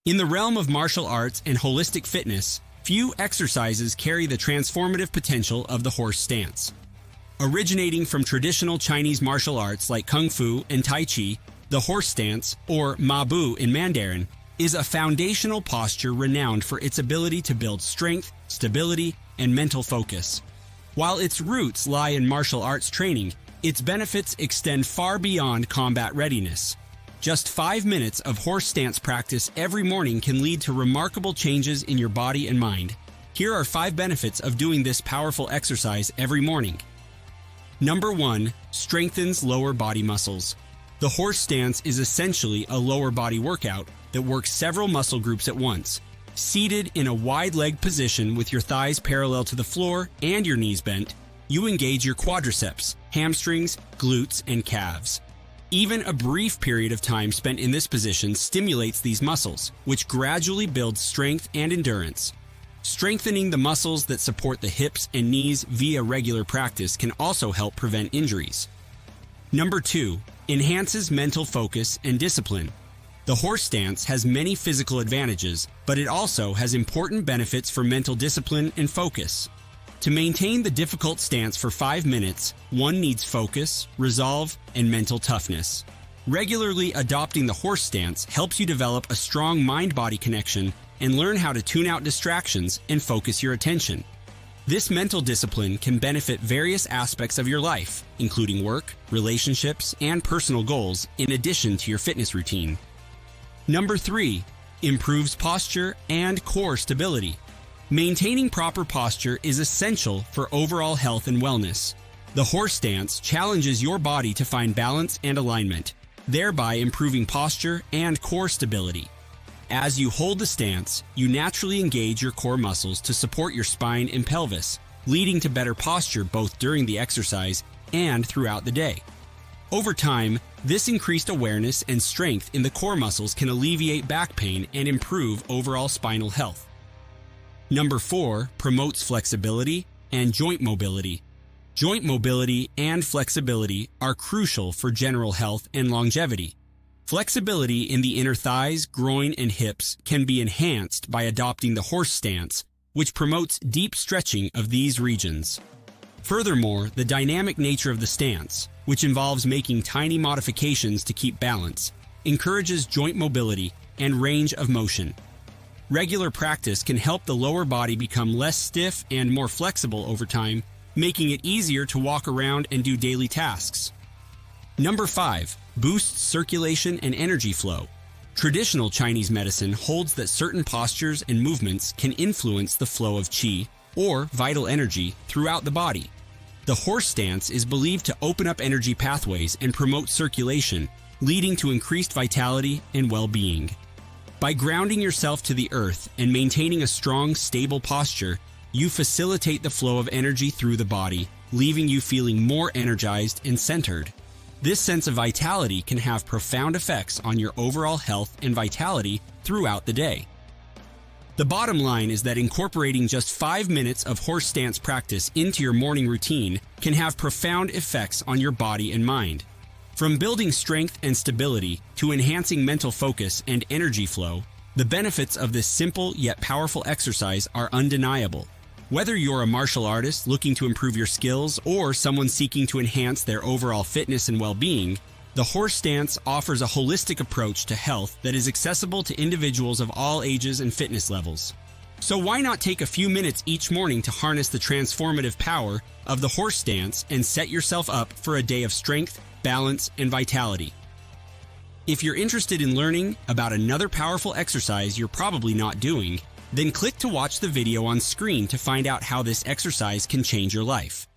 In the realm of martial arts and holistic fitness, few exercises carry the transformative potential of the horse stance. Originating from traditional Chinese martial arts like Kung Fu and Tai Chi, the horse stance, or Ma Bu in Mandarin, is a foundational posture renowned for its ability to build strength, stability, and mental focus. While its roots lie in martial arts training, its benefits extend far beyond combat readiness. Just 5 minutes of horse stance practice every morning can lead to remarkable changes in your body and mind. Here are 5 benefits of doing this powerful exercise every morning. Number 1. Strengthens lower body muscles. The horse stance is essentially a lower body workout that works several muscle groups at once. Seated in a wide-legged position with your thighs parallel to the floor and your knees bent, you engage your quadriceps, hamstrings, glutes, and calves. Even a brief period of time spent in this position stimulates these muscles, which gradually builds strength and endurance. Strengthening the muscles that support the hips and knees via regular practice can also help prevent injuries. Number 2. Enhances mental focus and discipline. The horse stance has many physical advantages, but it also has important benefits for mental discipline and focus. To maintain the difficult stance for 5 minutes, one needs focus, resolve, and mental toughness. Regularly adopting the horse stance helps you develop a strong mind-body connection and learn how to tune out distractions and focus your attention. This mental discipline can benefit various aspects of your life, including work, relationships, and personal goals, in addition to your fitness routine. Number 3. Improves posture and core stability. Maintaining proper posture is essential for overall health and wellness. The horse stance challenges your body to find balance and alignment, thereby improving posture and core stability. As you hold the stance, you naturally engage your core muscles to support your spine and pelvis, leading to better posture both during the exercise and throughout the day. Over time, this increased awareness and strength in the core muscles can alleviate back pain and improve overall spinal health. Number 4. Promotes flexibility and joint mobility. Joint mobility and flexibility are crucial for general health and longevity. Flexibility in the inner thighs, groin, and hips can be enhanced by adopting the horse stance, which promotes deep stretching of these regions. Furthermore, the dynamic nature of the stance, which involves making tiny modifications to keep balance, encourages joint mobility and range of motion. Regular practice can help the lower body become less stiff and more flexible over time, making it easier to walk around and do daily tasks. Number 5. Boosts circulation and energy flow. Traditional Chinese medicine holds that certain postures and movements can influence the flow of qi, or vital energy, throughout the body. The horse stance is believed to open up energy pathways and promote circulation, leading to increased vitality and well-being. By grounding yourself to the earth and maintaining a strong, stable posture, you facilitate the flow of energy through the body, leaving you feeling more energized and centered. This sense of vitality can have profound effects on your overall health and vitality throughout the day. The bottom line is that incorporating just 5 minutes of horse stance practice into your morning routine can have profound effects on your body and mind. From building strength and stability to enhancing mental focus and energy flow, the benefits of this simple yet powerful exercise are undeniable. Whether you're a martial artist looking to improve your skills or someone seeking to enhance their overall fitness and well-being, the horse stance offers a holistic approach to health that is accessible to individuals of all ages and fitness levels. So why not take a few minutes each morning to harness the transformative power of the horse stance and set yourself up for a day of strength, balance, and vitality? If you're interested in learning about another powerful exercise you're probably not doing, then click to watch the video on screen to find out how this exercise can change your life.